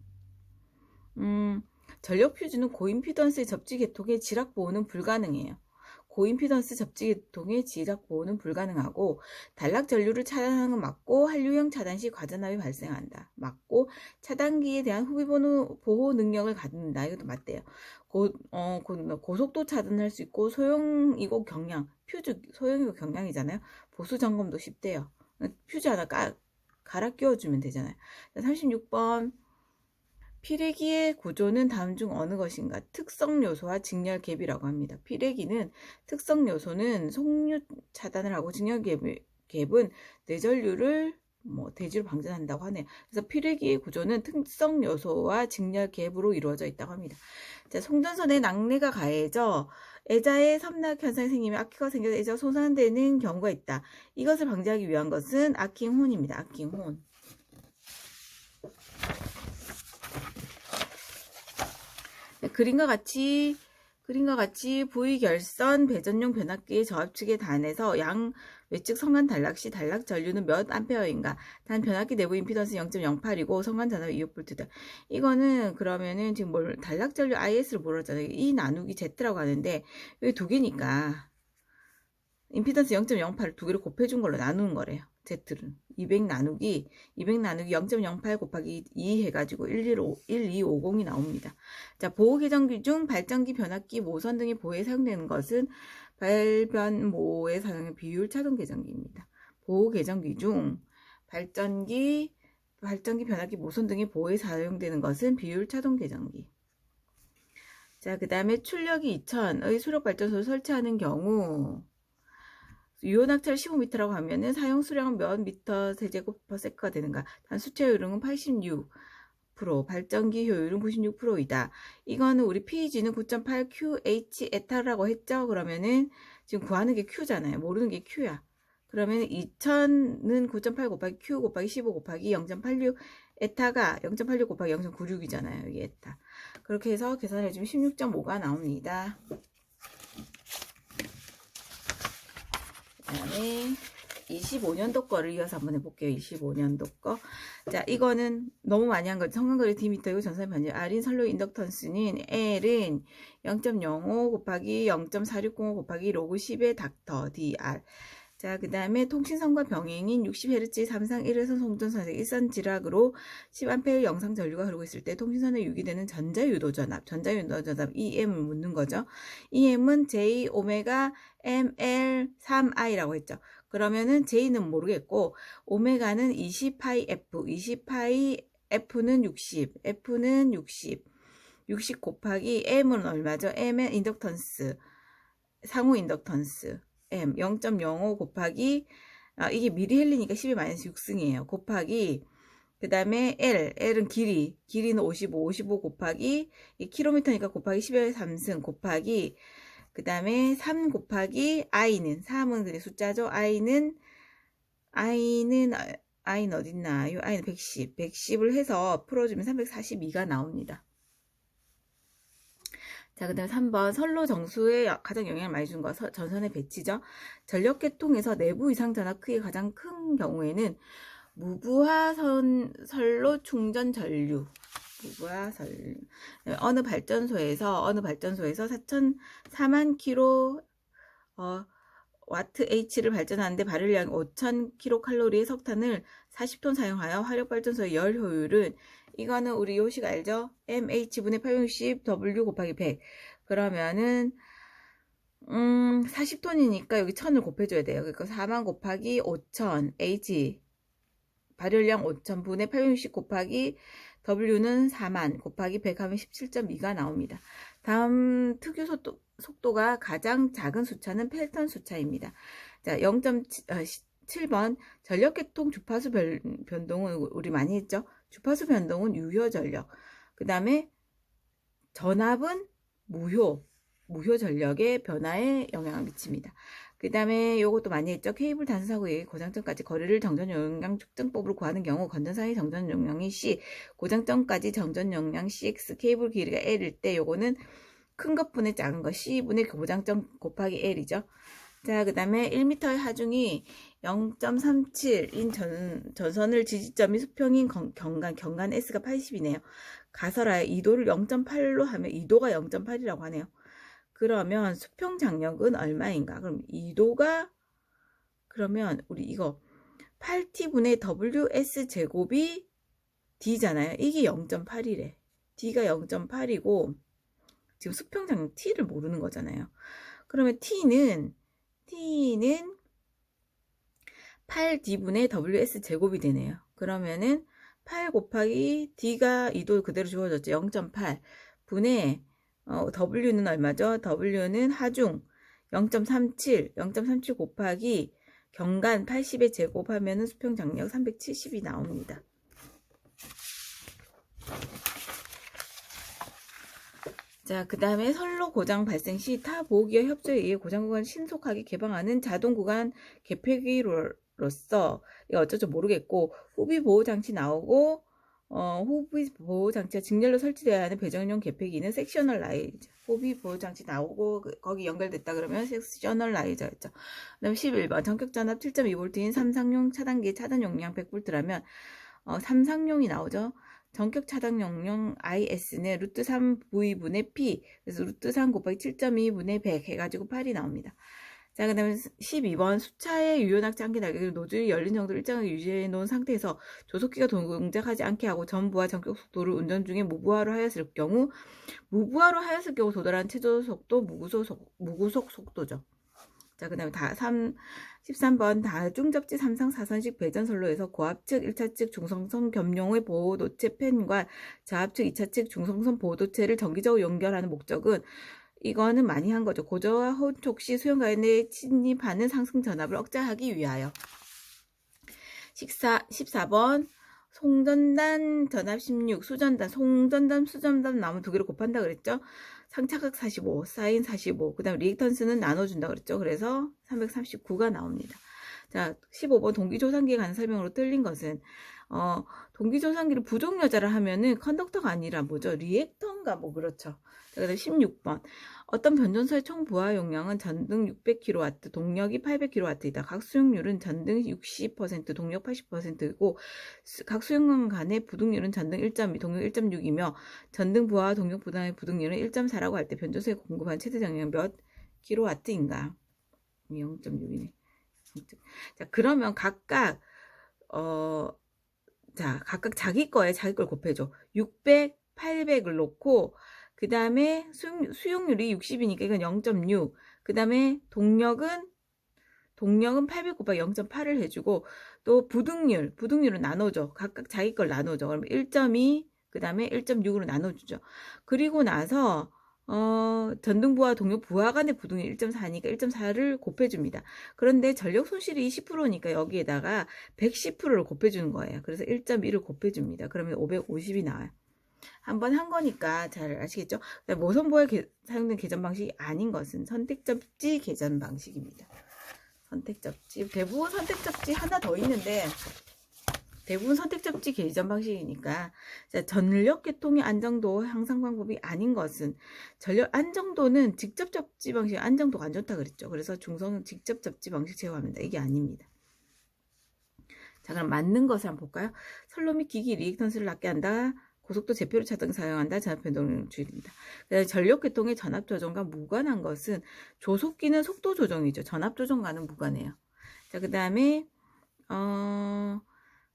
전력 퓨즈는 고임피던스의 접지 계통의 지락 보호는 불가능해요. 고임피던스 접지 계통의 지락 보호는 불가능하고 단락 전류를 차단하는 건 맞고 한류형 차단 시 과전압이 발생한다. 맞고 차단기에 대한 후비 보호 능력을 갖는다. 이것도 맞대요. 고속도 차단할 수 있고 소형이고 경량, 퓨즈 소형이고 경량이잖아요. 보수 점검도 쉽대요. 퓨즈 하나 갈아 끼워주면 되잖아요. 36번 피레기의 구조는 다음 중 어느 것인가? 특성 요소와 직렬 갭이라고 합니다. 피레기는 특성 요소는 속류 차단을 하고 직렬 갭은 내전류를 대지로 방전한다고 하네요. 그래서 피레기의 구조는 특성 요소와 직렬 갭으로 이루어져 있다고 합니다. 자, 송전선에 낙뢰가 가해져 애자의 섬락 현상이 생기면 악희가 생겨서 애자가 손상되는 경우가 있다. 이것을 방지하기 위한 것은 아킹혼입니다. 아킹혼. 그림과 같이 V결선 배전용 변압기의 저압측에 단해서 양 외측 성간 단락 시 단락 전류는 몇 암페어인가? 단 변압기 내부 임피던스 0.08이고 성간 전압 2V. 이거는 그러면은 지금 단락 전류 IS를 모르잖아요. 이 나누기 Z라고 하는데 여기 두 개니까 임피던스 0.08을 두 개를 곱해준 걸로 나누는 거래요. Z를 200 나누기 0.08 곱하기 2 해가지고 1250이 나옵니다. 자, 보호 계정기 중 발전기, 변압기, 모선 등의 보호에 사용되는 것은 발변모에 사용하는 비율 차동 계정기입니다. 보호 계정기 중 발전기, 변압기, 모선 등의 보호에 사용되는 것은 비율 차동 계정기. 자, 그 다음에 출력이 2000의 수력 발전소를 설치하는 경우 유효낙찰 15m라고 하면은 사용 수량은 몇 미터 세제곱 퍼세크가 되는가? 단 수체 효율은 86%, 발전기 효율은 96%이다. 이거는 우리 PG는 9.8 QH 에타라고 했죠? 그러면은 지금 구하는 게 Q잖아요. 모르는 게 Q야. 그러면 2000은 9.8 곱하기 Q 곱하기 15 곱하기 0.86 에타가 0.86 곱하기 0.96이잖아요. 이게 에타. 그렇게 해서 계산을 해주면 16.5가 나옵니다. 그 다음에 25년도 거를 이어서 한번 해볼게요. 25년도 거. 자, 이거는 너무 많이 한 거죠. 성간거리 D미터이고 전선 변질 R인 선로 인덕턴스는 L은 0.05 곱하기 0.4605 곱하기 로그 10의 닥터 DR. 자, 그 다음에 통신선과 병행인 60Hz 삼상 1회선 송전선에서 일선 지락으로 10A 영상 전류가 흐르고 있을 때 통신선에 유기되는 전자유도전압 EM을 묻는 거죠. EM은 J 오메가 ML3I라고 했죠. 그러면은 J는 모르겠고 오메가는 20파이 F, 20파이 F는 60, F는 60 곱하기 M은 얼마죠? M은 인덕턴스, 상호 인덕턴스 M 0.05 곱하기 이게 미리헬리니까 10-6승이에요. 곱하기 그 다음에 L은 길이는 55 곱하기 이 킬로미터니까 곱하기 10의 3승 곱하기 그 다음에 3 곱하기 I는 3은 그냥 숫자죠. I는 어딨나요? I는 110을 해서 풀어주면 342가 나옵니다. 자, 그 다음에 3번 선로 정수에 가장 영향을 많이 준 거 전선의 배치죠. 전력계통에서 내부 이상전압 크기가 가장 큰 경우에는 무부하 선로 충전 전류 어느 발전소에서 4만 킬로 와트 H를 발전하는데 발열량 5,000 킬로칼로리의 석탄을 40톤 사용하여 화력발전소의 열 효율은 이거는 우리 요식 알죠? MH분의 860 W 곱하기 100 그러면은 40톤이니까 여기 1000을 곱해줘야 돼요. 그러니까 4만 곱하기 5000 H 발열량 5000분의 860 곱하기 W는 4만 곱하기 100 하면 17.2가 나옵니다. 다음 특유 속도가 가장 작은 수차는 펠턴 수차입니다. 자, 0.7번 전력계통 주파수 변동은 우리 많이 했죠. 주파수 변동은 유효 전력. 그 다음에 전압은 무효 전력의 변화에 영향을 미칩니다. 그 다음에 요것도 많이 했죠. 케이블 단순사고의 고장점까지 거리를 정전 용량 측정법으로 구하는 경우 건전상의 정전 용량이 C, 고장점까지 정전 용량 CX, 케이블 길이가 L일 때 요거는 큰 것분의 작은 것 C분의 고장점 곱하기 L이죠. 자, 그 다음에 1m의 하중이 0.37인 전선을 지지점이 수평인 경간 S가 80이네요. 가설하에 2도를 0.8로 하면 2도가 0.8이라고 하네요. 그러면 수평 장력은 얼마인가? 그럼 2도가 그러면 우리 이거 8T분의 WS 제곱이 D잖아요. 이게 0.8이래. D가 0.8이고 지금 수평 장력 T를 모르는 거잖아요. 그러면 T는 8D분의 WS 제곱이 되네요. 그러면은 8 곱하기 D가 2도 그대로 주어졌죠. 0.8 분의 W는 얼마죠? W는 하중 0.37 곱하기 경간 80의 제곱하면 수평 장력 370이 나옵니다. 자, 그 다음에 선로 고장 발생 시 타 보호기와 협조에 의해 고장 구간을 신속하게 개방하는 자동 구간 개폐기로서 이거 어쩌죠 모르겠고 후비 보호 장치 나오고 후비 보호 장치가 직렬로 설치되어야 하는 배정용 개폐기는 섹셔널라이저 후비 보호 장치 나오고 거기 연결됐다 그러면 섹셔널라이저였죠. 그 다음에 11번 전격 전압 7.2V인 삼상용 차단기의 차단 용량 100V라면 삼상용이 나오죠. 전격 차단 용량 IS는 루트 3V분의 P 그래서 루트 3 곱하기 7.2분의 100 해가지고 8이 나옵니다. 자, 그 다음에 12번 수차의 유연학 장기 날개를 노즐이 열린 정도를 일정하게 유지해 놓은 상태에서 조속기가 동작하지 않게 하고 전부하 전격 속도를 운전 중에 무부하로 하였을 경우 도달한 최저 속도 무구속 속도죠. 자, 그 다음에 13번 다중접지 3상 4선식 배전선로에서 고압측 1차측 중성선 겸용의 보호도체 팬과 저압측 2차측 중성선 보호도체를 정기적으로 연결하는 목적은 이거는 많이 한 거죠. 고저와 혼촉 시 수용가에 침입하는 상승 전압을 억제하기 위하여. 14번 송전단 전압 16 송전단 수전단 나무 두 개를 곱한다 그랬죠. 상차각 45 사인 45 그 다음 리액턴스는 나눠준다 그랬죠. 그래서 339가 나옵니다. 자, 15번 동기조산기에 관한 설명으로 틀린 것은 동기조산기를 부종여자를 하면은 컨덕터가 아니라 뭐죠? 리액터인가 뭐 그렇죠. 자, 그 다음 16번 어떤 변전소의 총 부하 용량은 전등 600kW, 동력이 800kW이다. 각 수용률은 전등 60%, 동력 80%이고 각 수용량 간의 부등률은 전등 1.2, 동력 1.6이며 전등 부하와 동력 부담의 부등률은 1.4라고 할 때 변전소에 공급한 최대 전력은 몇 kW인가? 0.6이네. 자, 그러면 각각 각각 자기 걸 곱해줘. 600, 800을 놓고 그 다음에 수용률이 60이니까 이건 0.6. 그 다음에 동력은 800 곱하기 0.8을 해주고, 또 부등률은 나눠줘. 각각 자기 걸 나눠줘. 그러면 1.2, 그 다음에 1.6으로 나눠주죠. 그리고 나서 전등부와 동력부하 간의 부등률 1.4니까 1.4를 곱해줍니다. 그런데 전력 손실이 10%니까 여기에다가 110%를 곱해주는 거예요. 그래서 1.1을 곱해줍니다. 그러면 550이 나와요. 한번 한 거니까 잘 아시겠죠? 모선보에 사용된 계전 방식이 아닌 것은 선택접지 계전 방식입니다. 선택접지, 대부분 선택접지 하나 더 있는데 대부분 선택접지 계전 방식이니까. 자, 전력 계통의 안정도 향상 방법이 아닌 것은, 전력 안정도는 직접 접지 방식 안정도가 안 좋다 그랬죠. 그래서 중성 직접 접지 방식 제거합니다. 이게 아닙니다. 자, 그럼 맞는 것을 한번 볼까요? 선로 및 기기 리액턴스를 낮게 한다. 고속도 제표를 차등 사용한다. 전압 변동을 줄인다. 그다음에 전력 계통의 전압 조정과 무관한 것은, 조속기는 속도 조정이죠. 전압 조정과는 무관해요. 자, 그 다음에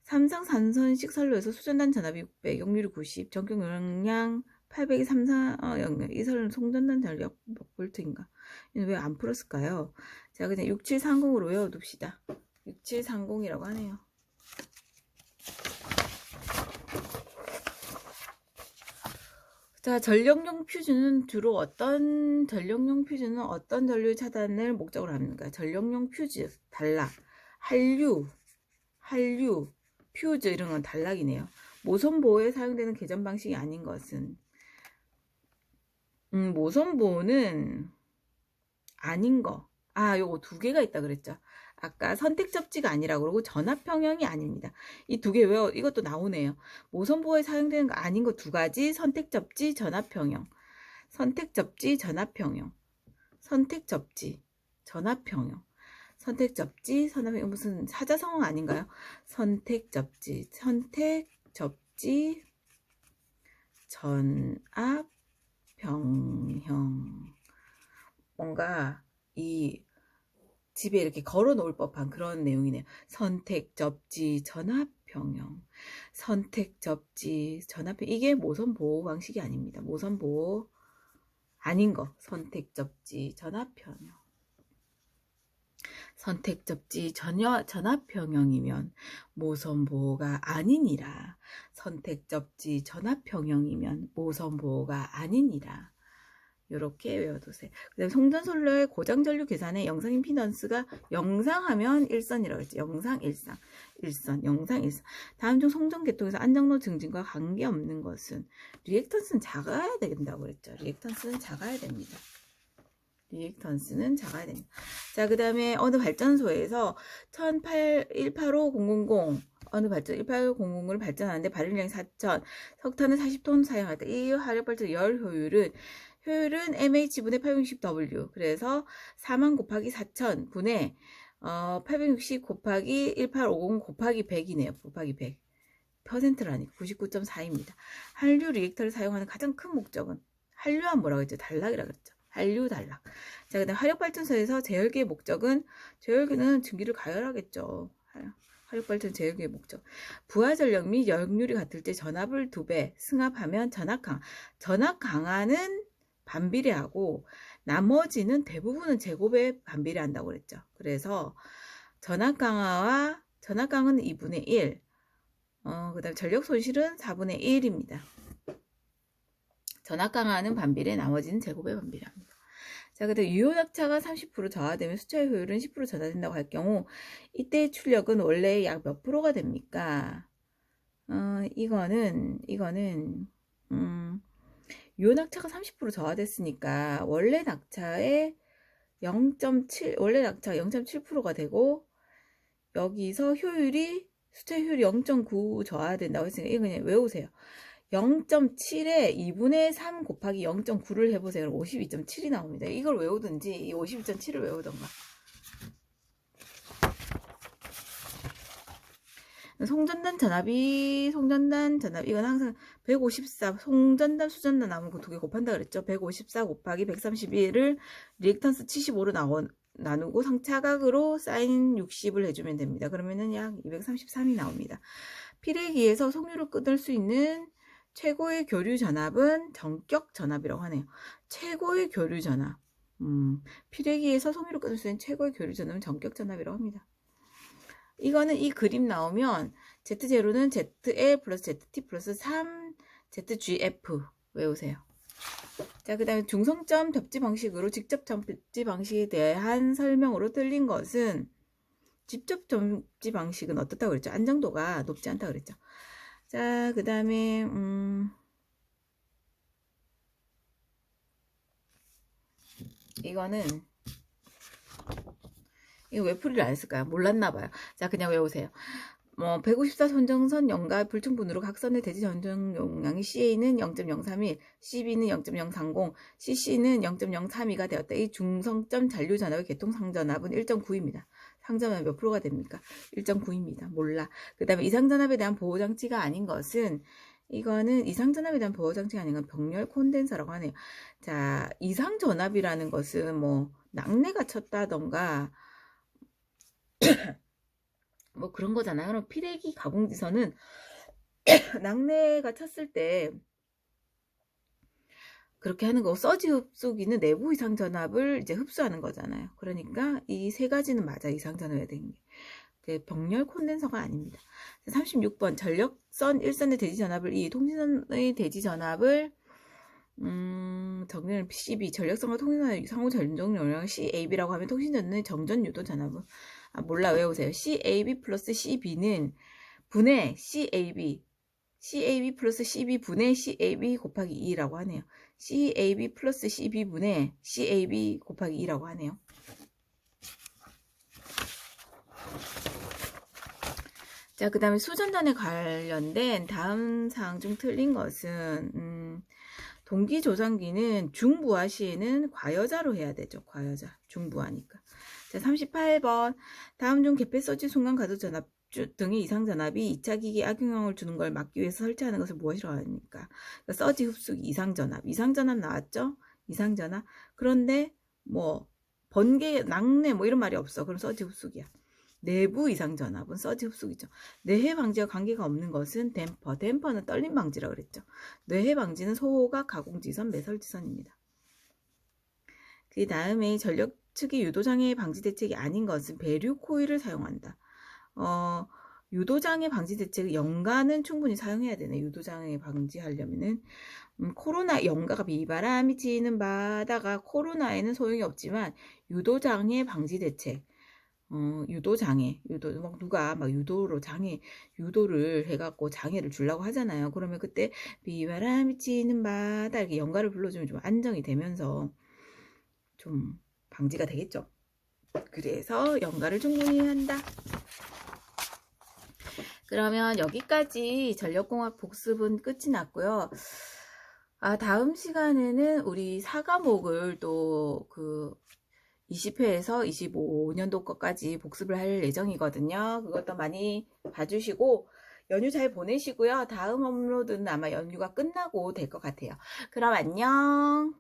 삼상 3선식 선로에서 수전단 전압이 600, 역률이 90, 전격 용량 800이 3400. 이 선로는 송전단 전력 몇 볼트인가? 왜 안 풀었을까요? 자, 그냥 6730으로 외워둡시다. 6730이라고 하네요. 자, 전력용 퓨즈는 어떤 전류 차단을 목적으로 합니까? 전력용 퓨즈, 단락, 한류, 퓨즈 이런 건 단락이네요. 모선보호에 사용되는 계전 방식이 아닌 것은, 모선보호는 아닌 거. 요거 두 개가 있다 그랬죠. 아까 선택접지가 아니라고 그러고 전압평형이 아닙니다. 이 두 개 이것도 나오네요. 모선보호에 사용되는 거 아닌 거 두 가지, 선택접지, 전압평형. 선택접지, 전압평형. 선택접지, 전압평형. 선택접지, 전압평형. 무슨 사자성어 아닌가요? 선택접지, 전압평형. 뭔가 이 집에 이렇게 걸어 놓을 법한 그런 내용이네요. 선택접지, 전압평형. 선택접지, 전압평형. 이게 모선보호 방식이 아닙니다. 모선보호 아닌 거. 선택접지, 전압평형. 선택접지, 전압평형이면 모선보호가 아니니라. 선택접지, 전압평형이면 모선보호가 아니니라. 이렇게 외워두세요. 그 다음에 송전솔로의 고장전류 계산에 영상 임피던스가, 영상하면 일선이라고 했죠. 영상 일선. 다음 중 송전 계통에서 안정도 증진과 관계없는 것은, 리액턴스는 작아야 된다고 그랬죠. 리액턴스는 작아야 됩니다. 자, 그 다음에 어느 발전소에서 185,000 어느 발전 18000을 발전하는데 발열량이 4,000, 석탄을 40톤 사용할 때 이 화력발전 열 효율은 mh분의 860W. 그래서 4만 곱하기 4,000 분의 860 곱하기 1850 곱하기 100이네요. 곱하기 100. 퍼센트라니까 99.4입니다. 한류 리액터를 사용하는 가장 큰 목적은, 한류한 뭐라고 했죠? 단락이라고 했죠. 한류 단락. 자, 그다음 화력발전소에서 제열기의 목적은, 제열기는 증기를 가열하겠죠. 화력발전 제열기의 목적. 부하전력 및 역률이 같을 때 전압을 2배 승합하면 전압 강하는 반비례하고 나머지는 대부분은 제곱에 반비례한다고 그랬죠. 그래서 전압 강화는 2분의 1. 그 다음 전력 손실은 4분의 1입니다. 전압 강화는 반비례, 나머지는 제곱에 반비례합니다. 자, 그 다음 유효낙차가 30% 저하되면 수차의 효율은 10% 전환된다고 할 경우, 이때의 출력은 원래 약 몇 프로가 됩니까? 이거는 유효낙차가 30% 저하됐으니까 원래 낙차의 0.7%가 되고, 여기서 수차 효율이 0.9 저하된다고 했으니까 이거 그냥 외우세요. 0.7에 2분의 3 곱하기 0.9를 해보세요. 그럼 52.7이 나옵니다. 이걸 외우든지 이 52.7을 외우던가. 송전단 전압, 이건 항상 154, 송전단, 수전단 나오면 그 두 개 곱한다 그랬죠. 154 곱하기 131을 리액턴스 75로 나누고 상차각으로 사인 60을 해주면 됩니다. 그러면은 약 233이 나옵니다. 필액기에서 송유를 끊을 수 있는 최고의 교류 전압은 전격 전압이라고 하네요. 최고의 교류 전압. 필액기에서 송유를 끊을 수 있는 최고의 교류 전압은 전격 전압이라고 합니다. 이거는 이 그림 나오면 Z0는 ZL 플러스 ZT 플러스 3 ZGF 외우세요. 자, 그 다음에 중성점 접지 방식으로 직접 접지 방식에 대한 설명으로 틀린 것은 직접 접지 방식은 어떻다고 그랬죠? 안정도가 높지 않다고 그랬죠. 자, 그 다음에 이거는 이거 왜 풀이를 안 했을까요? 몰랐나봐요. 자, 그냥 외우세요. 154 선정선 연과 불충분으로 각선의 대지 전정 용량이 CA는 0.031, CB는 0.030, CC는 0.032가 되었다. 이 중성점 잔류 전압의 개통 상전압은 1.9입니다. 상전압 몇 프로가 됩니까? 1.9입니다. 몰라. 그 다음에 이상전압에 대한 보호장치가 아닌 것은 이거는 이상전압에 대한 보호장치가 아닌 건 병렬 콘덴서라고 하네요. 자, 이상전압이라는 것은 뭐 낙뢰가 쳤다던가 뭐 그런 거잖아요. 그럼 필액기 가공지선은 낙뢰가 쳤을 때 그렇게 하는 거고, 서지 흡수기는 내부 이상 전압을 이제 흡수하는 거잖아요. 그러니까 이 세 가지는 맞아. 이상 전압에 대한 게 병렬 콘덴서가 아닙니다. 36번 전력선 1선의 대지 전압을 이 통신선의 대지 전압을 정렬 CB 전력선과 통신선의 상호 전정 용량 CAB라고 하면 통신전의 정전 유도 전압은 몰라. 외우세요. CAB 플러스 CB는 분의 CAB 플러스 CB 분의 CAB 곱하기 2라고 하네요. CAB 플러스 CB 분의 CAB 곱하기 2라고 하네요. 자, 그 다음에 수전전에 관련된 다음 사항 중 틀린 것은 동기조정기는 중부하 시에는 과여자로 해야 되죠. 과여자. 중부하니까. 자, 38번 다음 중 개폐 서지 순간 가도 전압 등의 이상 전압이 2차 기기에 악영향을 주는 걸 막기 위해서 설치하는 것을 무엇이라고 합니까? 그러니까 서지 흡수기 이상 전압 나왔죠? 이상 전압. 그런데 뭐 번개 낙뢰 뭐 이런 말이 없어. 그럼 서지 흡수기야. 내부 이상 전압은 서지 흡수기죠. 뇌해 방지와 관계가 없는 것은 댐퍼는 떨림 방지라고 그랬죠. 뇌해 방지는 소호각 가공지선 매설지선입니다. 그 다음에 전력 측의 유도장애 방지 대책이 아닌 것은 배류 코일을 사용한다. 유도장애 방지 대책을 연가는 충분히 사용해야 되네. 유도장애 방지하려면은 코로나 연가가 비바람이 치는 바다가 코로나에는 소용이 없지만 유도장애 방지 대책 유도장애, 막 누가 막 유도를 해갖고 장애를 주려고 하잖아요. 그러면 그때 비바람이 치는 바다 이렇게 연가를 불러주면 좀 안정이 되면서 좀 방지가 되겠죠. 그래서 연가를 충분히 한다. 그러면 여기까지 전력공학 복습은 끝이 났고요. 다음 시간에는 우리 4과목을 또 20회에서 25년도 것까지 복습을 할 예정이거든요. 그것도 많이 봐주시고 연휴 잘 보내시고요. 다음 업로드는 아마 연휴가 끝나고 될 것 같아요. 그럼 안녕.